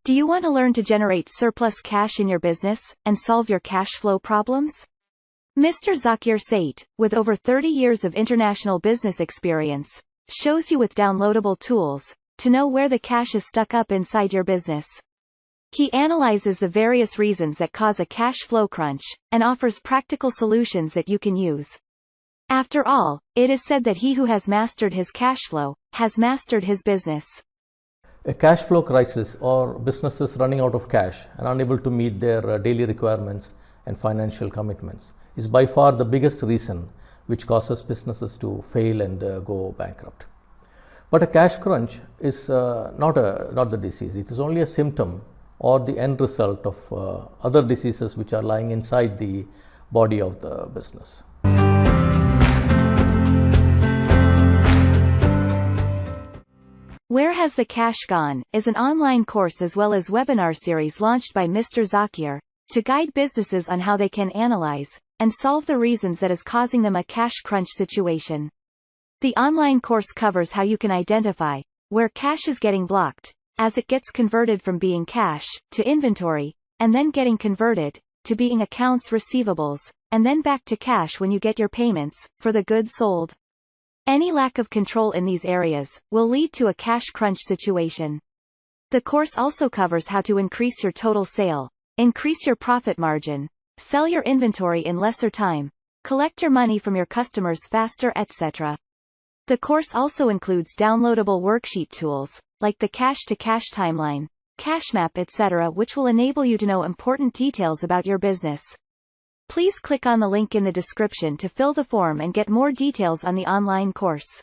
Do you want to learn to generate surplus cash in your business and solve your cash flow problems? Mr. Zakir Sait, with over 30 years of international business experience, shows you with downloadable tools to know where the cash is stuck up inside your business. He analyzes the various reasons that cause a cash flow crunch and offers practical solutions that you can use. After all, it is said that he who has mastered his cash flow has mastered his business. A cash flow crisis, or businesses running out of cash and unable to meet their daily requirements and financial commitments, is by far the biggest reason which causes businesses to fail and go bankrupt. But a cash crunch is not the disease. It is only a symptom or the end result of other diseases which are lying inside the body of the business. Where Has the Cash Gone is an online course as well as webinar series launched by Mr. Zakir to guide businesses on how they can analyze and solve the reasons that is causing them a cash crunch situation. The online course covers how you can identify where cash is getting blocked as it gets converted from being cash to inventory, and then getting converted to being accounts receivables, and then back to cash when you get your payments for the goods sold. Any lack of control in these areas will lead to a cash crunch situation. The course also covers how to increase your total sale, increase your profit margin, sell your inventory in lesser time, collect your money from your customers faster, etc. The course also includes downloadable worksheet tools, like the cash-to-cash timeline, cash map, etc., which will enable you to know important details about your business. Please click on the link in the description to fill the form and get more details on the online course.